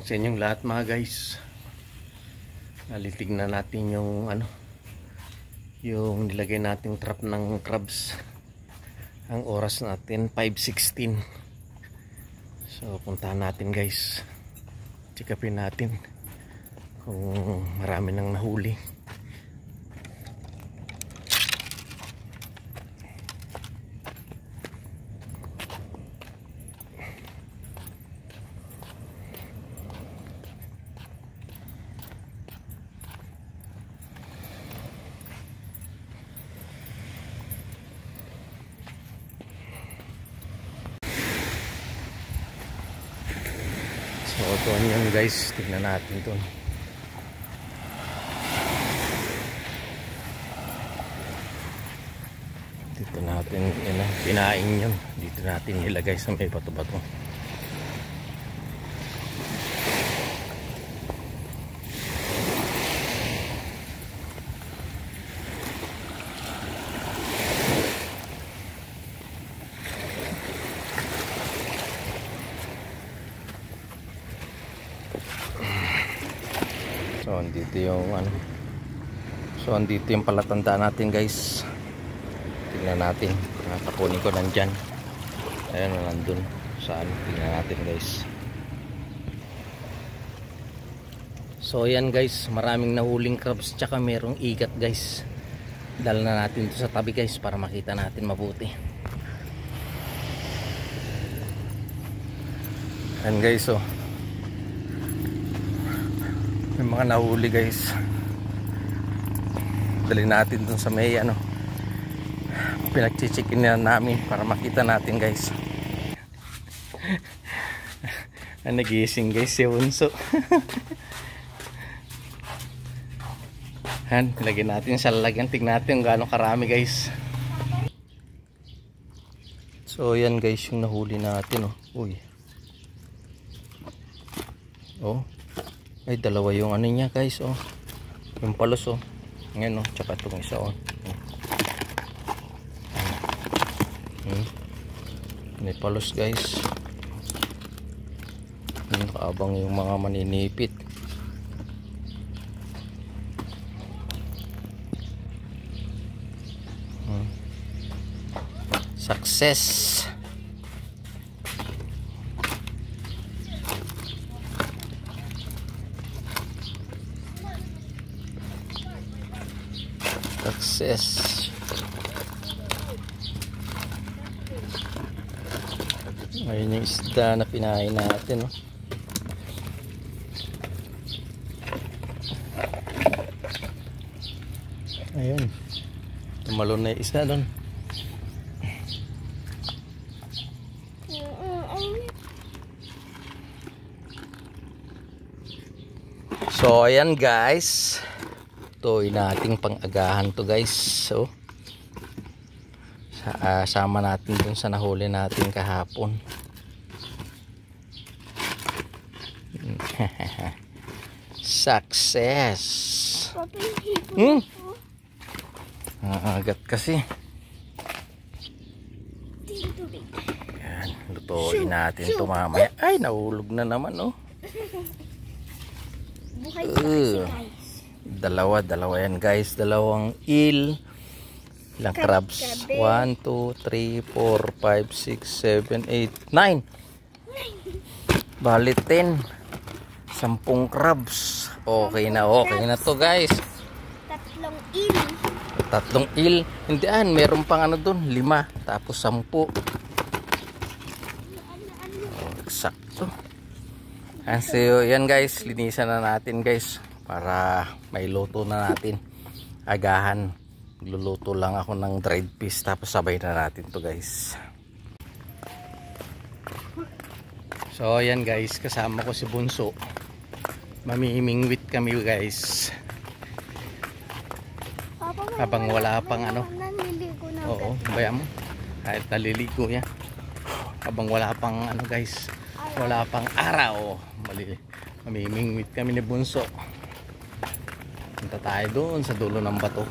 morning sa inyong lahat mga guys. Nalitignan natin yung yung nilagay nating trap ng crabs. Ang oras natin 5:16. So puntahan natin guys. Check upin natin kung marami nang nahuli. So ito yan guys, tignan natin ito. Dito natin pinaing yun. Dito natin ilagay sa may bato-bato. So andito yung andito yung palatandaan natin guys. Tingnan natin. Nakakunin ko nandyan. Ayan, nandun. Saan? Tingnan natin guys. So ayan guys, maraming nahuling crabs tsaka merong igat guys. Dala na natin ito sa tabi guys para makita natin mabuti. Ayan guys, oh. May mga nahuli guys. Dali natin dun sa may pinagchichikin na namin para makita natin guys. Nagising guys si Bunso. Han, lagyan natin sa lalagyan. Tignan natin kung gaano karami guys. So yan guys yung nahuli natin, oh. Uy. Oh. Ay, dalawa yung niya guys, oh. Yung palos, oh. Ngayon, oh. Tsaka itong isa, oh. May palos guys. Nakaabang yung mga maninipit. Success. Success. Ayun yung isda na pinain natin, oh. Ayun. Tumalon na yung isa doon. So ayan guys. Ito nating pang-agahan to guys. So sama natin dun sa nahuli natin kahapon. Success. Agat kasi. Yan, lutuin natin ito mamaya. Ay, nahulog na naman, oh. Dalawa yan guys. Dalawang eel. Ilang crabs? 1, 2, 3, 4, 5, 6, 7, 8, 9. Bali 10. 10 crabs. Okay na to guys. Tatlong eel. Hindi meron pang doon. 5. Tapos 10. Eksakto. So yan guys. Linisan na natin guys. Para may luto na natin. Agahan. Luluto lang ako ng dried fish. Tapos sabay na natin to guys. So ayan guys, kasama ko si Bunso. Mamimingwit kami guys. Habang wala pang Oo, bayan mo. Kahit naliligo yan. Habang wala pang guys. Wala pang araw. Mamimingwit kami ni Bunso. Punta tayo doon sa dulo ng bato.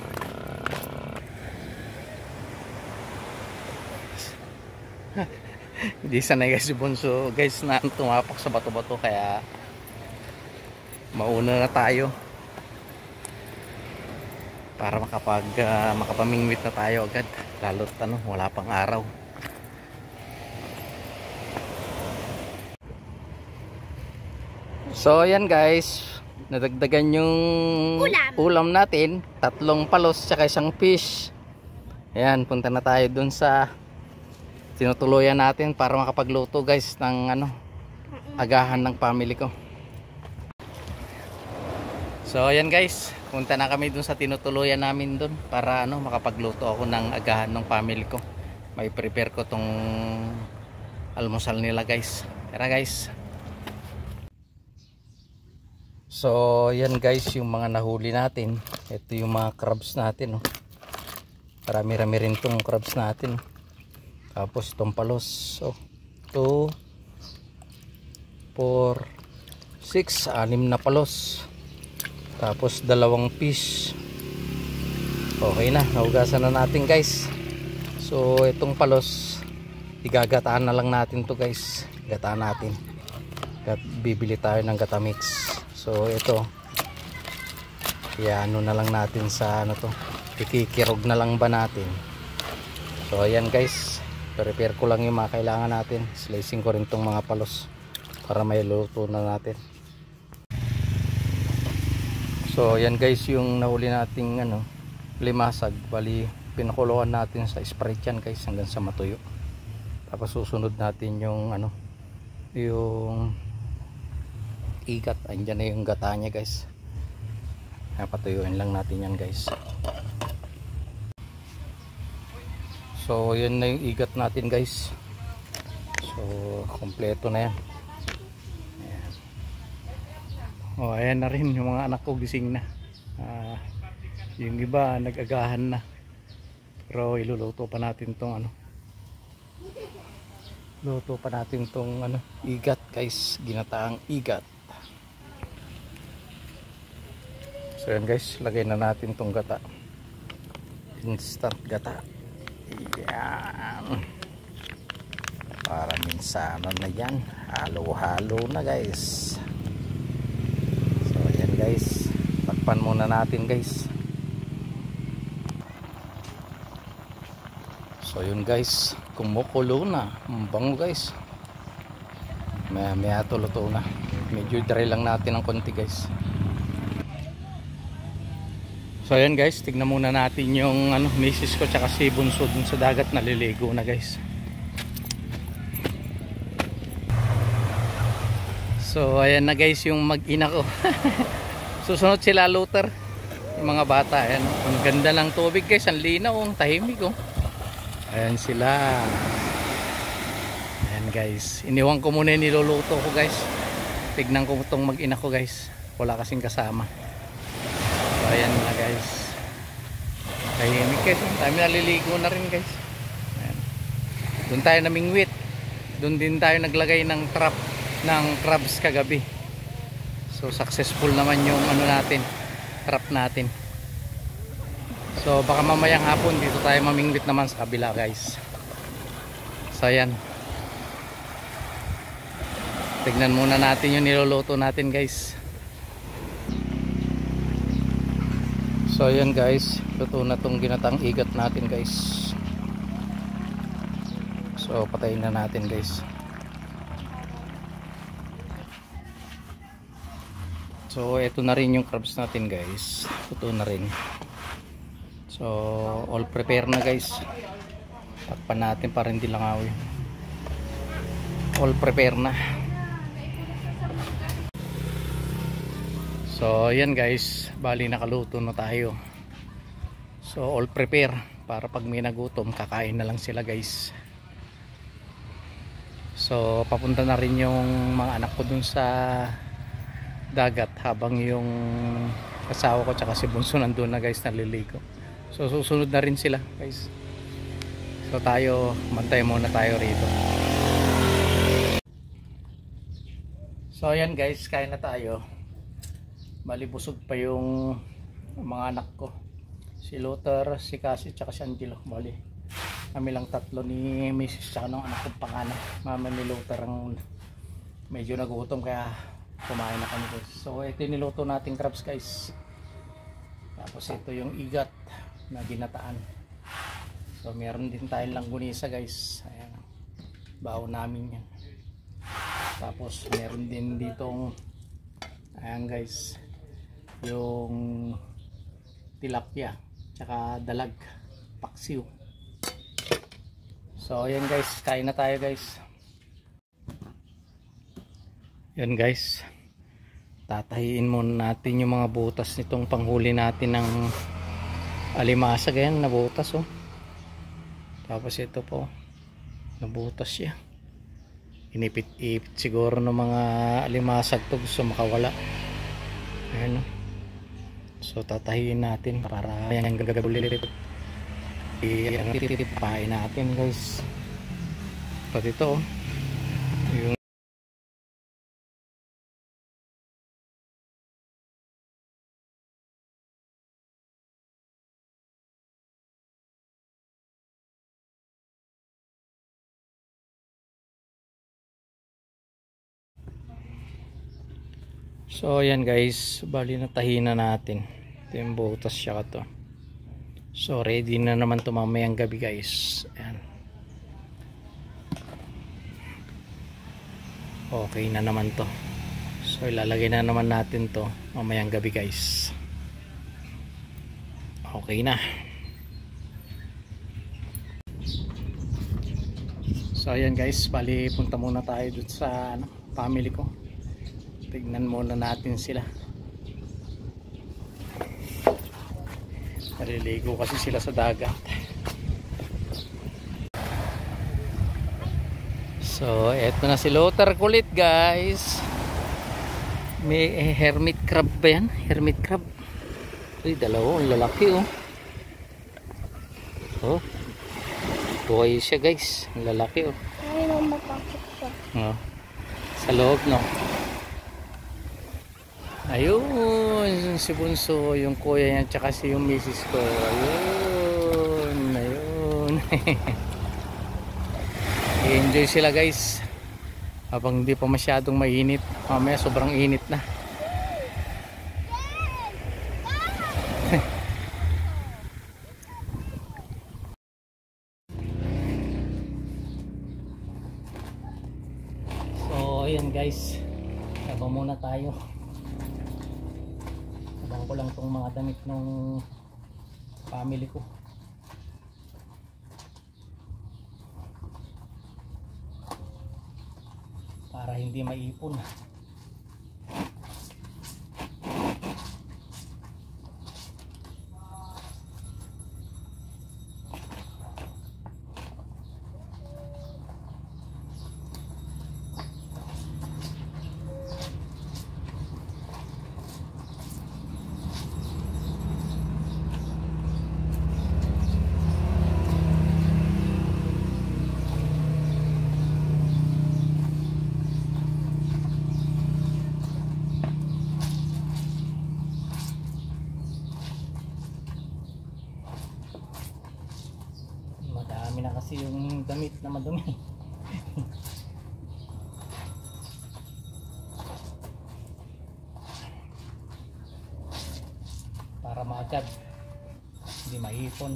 Hindi sanay guys si Bunso guys na tumapak sa bato-bato, kaya mauna na tayo para makapamingwit na tayo agad, lalo't wala pang araw. So ayan guys, nadagdagan yung ulam natin, 3 palos tsaka 1 fish. Ayan, punta na tayo dun sa tinutuluyan natin para makapagluto guys ng agahan ng family ko. So ayan guys, punta na kami dun sa tinutuluyan namin dun para makapagluto ako ng agahan ng family ko. May prepare ko tong almusal nila guys. Tara guys. So yan guys, yung mga nahuli natin. Ito yung mga crabs natin. Marami-rami rin tong crabs natin. Tapos itong palos. So 2, 4, 6, 6 na palos. Tapos 2 fish. Okay na, nahugasan na natin guys. So itong palos, igagataan na lang natin to guys. Gataan natin. Bibili tayo ng gata mix. So ito, na lang natin sa ikikirog na lang ba natin. So ayan guys, prepare ko lang yung mga kailangan natin. Slicing ko rin tong mga palos para may luto na natin. So ayan guys, yung nahuli nating limasag, bali pinakuluan natin sa Sprite yan guys hanggang sa matuyo. Tapos susunod natin yung yung igat. Andyan na yung gata nya guys. Napatuyuin lang natin yan guys. So yun na yung igat natin guys. So kompleto na yan. Ayan. Ayan na rin yung mga anak ko, gising na. Yung iba nag-agahan na. Pero iluluto pa natin tong luto pa natin tong igat guys, ginataang igat. So yan guys, lagay na natin tong gata, instant gata. Yan, para minsan na yan, halo-halo na guys. So yan guys, takpan muna natin guys. So yun guys, kumukulo na, bango guys. Maya to luto na. Medyo dry lang natin ng konti guys. So ayan guys, tignan muna natin yung misis ko tsaka si Bunso dun sa dagat, naliligo na guys. So ayan na guys yung mag-ina ko. Susunod sila Luther, yung mga bata. Ayan, ang ganda ng tubig guys, ang linaw, ang tahimik. Ayan sila. Ayan guys, iniwan ko muna yung niluluto ko guys. Tignan ko itong mag-ina ko guys, wala kasing kasama. So ayan na guys, tahimik guys, kami naliligo na rin guys. Ayan. Doon tayo namingwit, doon din tayo naglagay ng trap ng crabs kagabi. So successful naman yung natin, trap natin. So baka mamayang hapon dito tayo mamingwit naman sa kabila guys. So ayan, tignan muna natin yung niluluto natin guys. So ayan guys, luto na tong ginatang igat natin guys. So patayin na natin guys. So ito na rin yung crabs natin guys, luto na rin. So all prepare na guys. Takpan natin para hindi langawi. All prepare na. So ayan guys, bali nakaluto na tayo. So all prepare para pag may nagutom kakain na lang sila guys. So papunta na rin yung mga anak ko dun sa dagat habang yung asawa ko tsaka si Bunso nandun na guys, naliligo. So susunod na rin sila guys. So tayo, mantay muna tayo rito. So ayan guys, kain na tayo. Bali busog pa yung mga anak ko, si Luther, si Cassie tsaka si Angelo. Bali kami lang tatlo ni Mrs. tsaka ng anak kong panganak. Mama ni Luther ang medyo nagutom kaya kumain na kami guys. So ito yung niluto nating crabs guys. Tapos ito yung igat na ginataan. So meron din tayong langgunisa guys. Ayan, baon namin yan. Tapos meron din ditong, ayan guys, yung tilapia tsaka dalag, paksiw. So ayan guys, kain na tayo guys. Yan guys, tatahiin muna natin yung mga butas nitong panghuli natin ng alimasag. Ayan, nabutas oh. Tapos ito po, nabutas siya. Inipit-ipit siguro ng mga alimasag to, gusto makawala. Ayan oh. So tatahiin natin para yan gagagulit. Ipain natin guys. Pati ito oh, yung so ayan guys, bali natahin na natin. Ito yung butas siya to. So ready na naman to mamayang gabi guys. Ayan. Okay na naman to. So ilalagay na naman natin to mamayang gabi guys. Okay na. So ayan guys, bali punta muna tayo dun sa family ko. Tignan muna natin sila. Naliligo kasi sila sa dagat. So eto na si Lothar kulit guys. May hermit crab ba yan? Hermit crab. Uy, dalawa, ang lalaki oh. Oh, buhay siya guys, ang lalaki oh. Ay, matakot siya. Oh, sa loob no. Ayun, si Bunso, yung kuya niya, tsaka si yung misis ko. Ayun, ayun. I-enjoy sila guys. Habang hindi pa masyadong mainit. Mamaya sobrang init na. So, ayan guys. Labang muna tayo. Ko lang tong mga damit ng family ko para hindi maipon. Madami na kasi yung damit na madumi. Para maagad hindi maipon.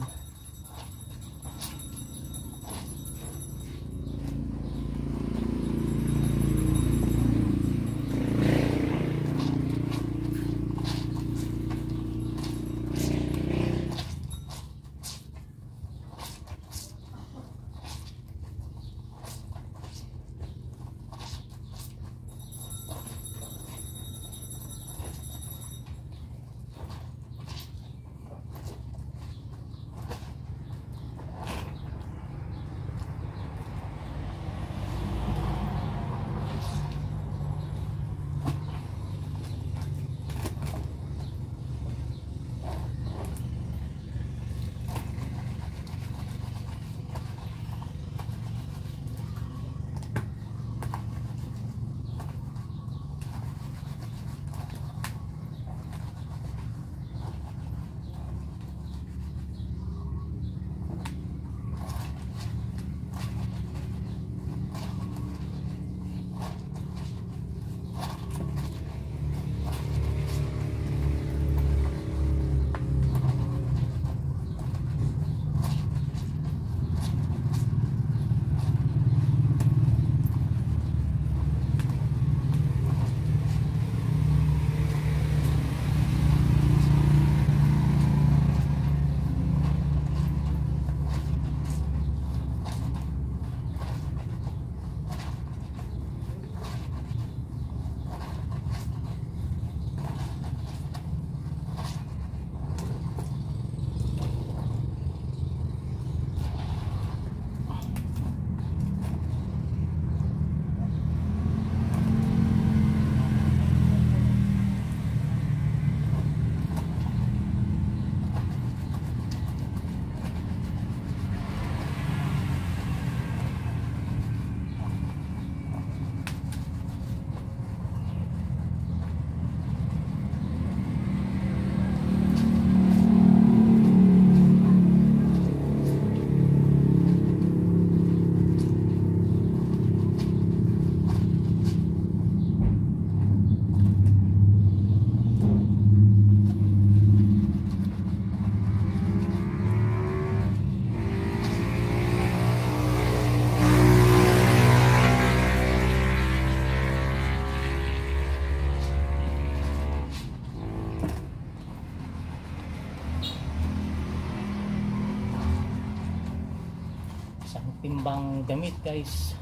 timbang damit guys,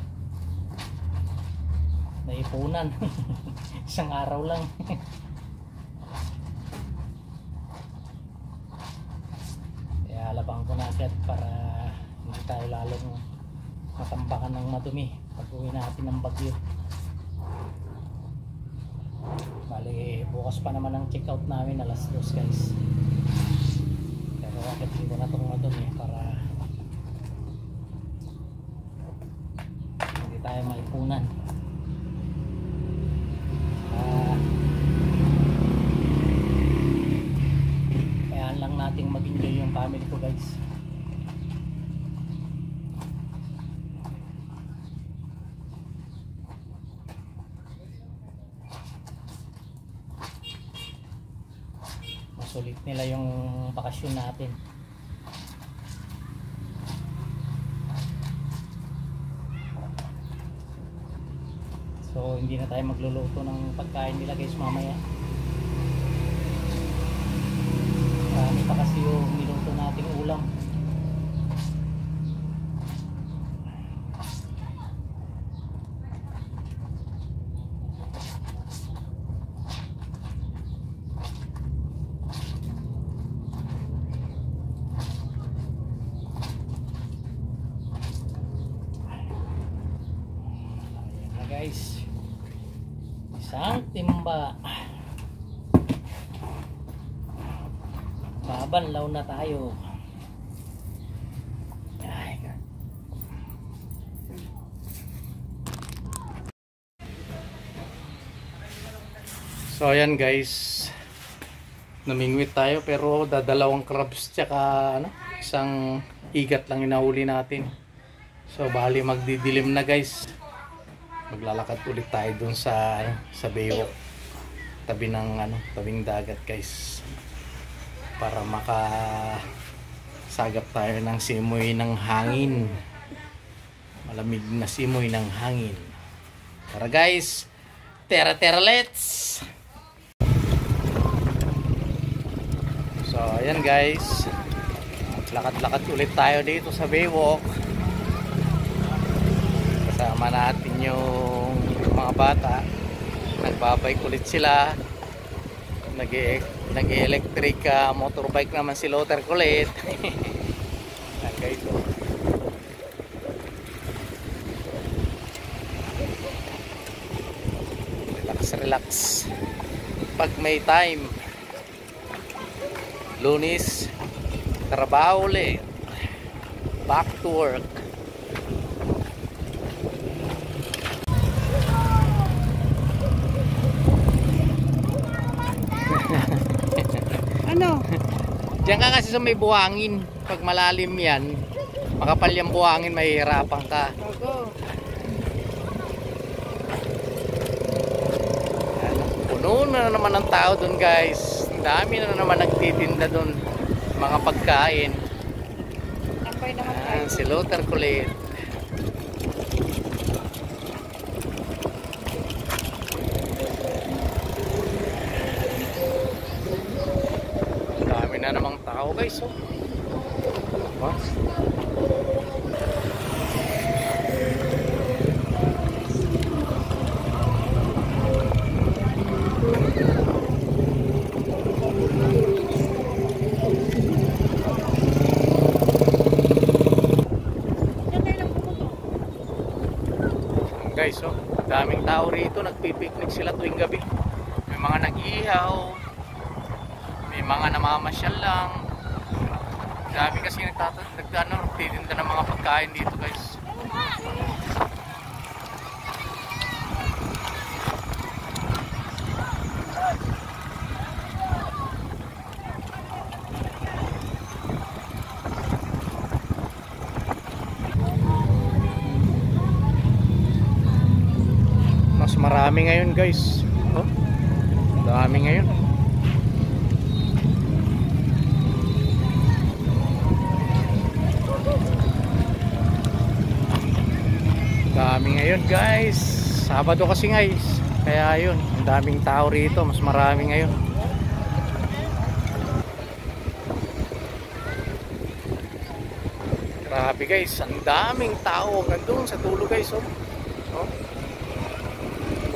naipunan. Isang araw lang. Kaya labang ko na agad para hindi tayo lalong matambakan ng madumi pag uwi natin ng Bagyo. Bali bukas pa naman ang check out namin, alas 2 guys. Pero agad ko na itong madumi para hindi tayo maipunan. Kayaan lang nating mag-enjoy yung family ko guys. Masulit nila yung bakasyon natin. So hindi na tayo magluluto ng pagkain nila guys mamaya. Marami pa kasi yung niluto nating ulam. Ayan na guys. Isang timba. Babanlaw na tayo. Ay, God. So ayan guys, namingwit tayo pero dadalawang crabs tsaka ano, isang igat lang inahuli natin. So bali magdidilim na guys. Maglalakad ulit tayo dun sa Baywalk, tabi ng tabing dagat guys, para makasagap tayo ng simoy ng hangin, malamig na simoy ng hangin. Tara guys, tera let's. So ayan guys, lakad-lakad ulit tayo dito sa Baywalk. Kasama natin yung mga bata, nagbabike ulit sila, nag-electric motorbike naman si Lothar kulit. Okay, so relax pag may time. Lunes trabaho ulit, back to work. Ano? Diyan ka kasi sa may buhangin. Pag malalim yan, makapal yung buhangin, mahihirapan ka. Ogo. Puno na naman ang tao dun guys. Ang dami na naman nagtitinda dun mga pagkain. Tambay naman tayo. Si Lothar kulit. Dami na namang tao guys, oh. What? Guys, oh, daming tao rito, nagpipiknik sila tuwing gabi. May mga nag-ihaw, may mga namamasyal lang. Dami kasi nagtitinda ng mga pagkain dito guys. Mas marami ngayon guys, oh, dami ngayon. Dami ngayon guys, Sabado kasi guys, kaya yun, ang daming tao rito, mas marami ngayon. Grabe guys, ang daming tao hanggang doon sa dulo guys, oh. Oh.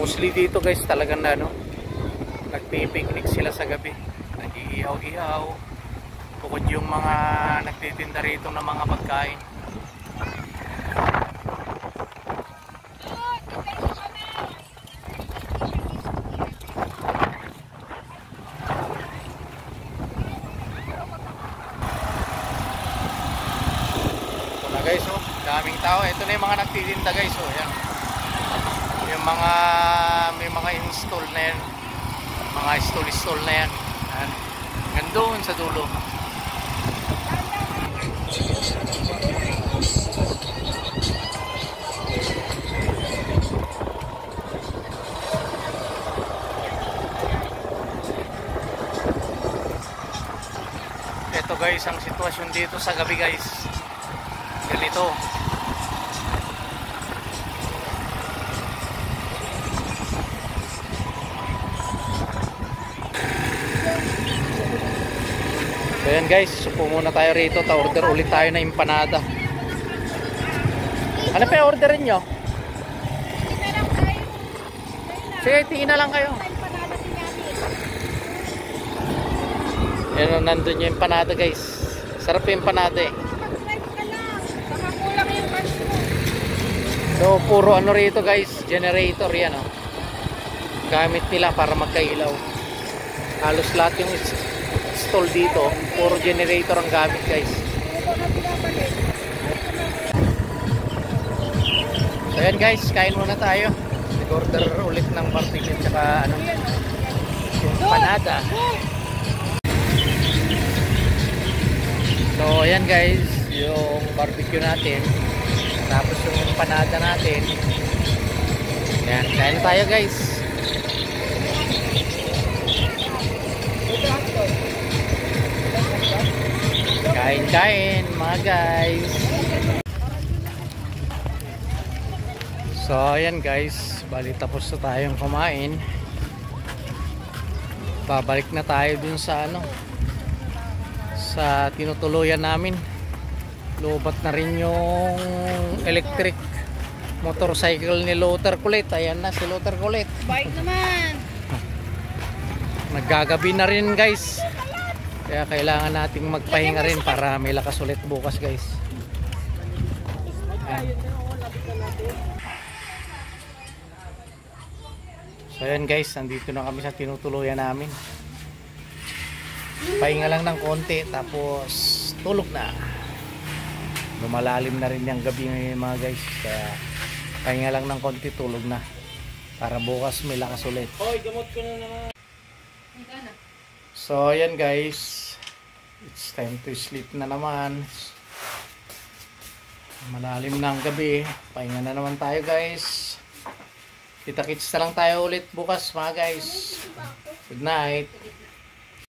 Mostly dito guys talagang na, no, nagpipiknik sila sa gabi, nag-iihaw-ihaw, bukod yung mga nagtitinda rito ng mga pagkain. Guys, oh, daming tao. Ito na yung mga nagtitinda guys, oh, yan. Yung mga may mga install na yan. Mga stall na yan. Yan. Gandoon sa dulo. Ito guys, ang sitwasyon dito sa gabi guys. Ganito. So yan guys, supo muna tayo rito. Ta-order ulit tayo na empanada. Ano pa orderin nyo? Sige, tingin na lang kayo. Yan, nandun yung empanada guys. Sarap yung empanada eh. So puro ano rito guys, generator yan, oh. Gamit nila para magkailaw. Halos lahat yung stall dito, puro generator ang gamit guys. So yan guys, kain muna tayo. Nag-order ulit ng barbecue tsaka ano, yung panada. So yan guys, yung barbecue natin. Tapos yung empanada natin. Yan, kain na tayo guys. Kain mga guys. So ayan guys, bali tapos na tayong kumain. Babalik na tayo dun sa ano, sa tinutuluyan namin. Lubat na rin yung electric motorcycle ni Luther Kulit. Ayan na si Luther Kulit. Bike naman. Naggagabi na rin guys. Kaya kailangan nating magpahinga rin para may lakas ulit bukas guys. Ayan. So ayan guys, nandito na kami sa tinutuluyan namin. Pahinga lang ng konti tapos tulog na. Lumalalim na rin yung gabi ngayon mga guys, kaya pahinga lang ng konti, tulog na para bukas may lakas ulit. Hoy, gamot ko na naman. So ayan guys, it's time to sleep na naman. Malalim na ang gabi, pahinga na naman tayo guys. Kita-kits na lang tayo ulit bukas mga guys. Good night.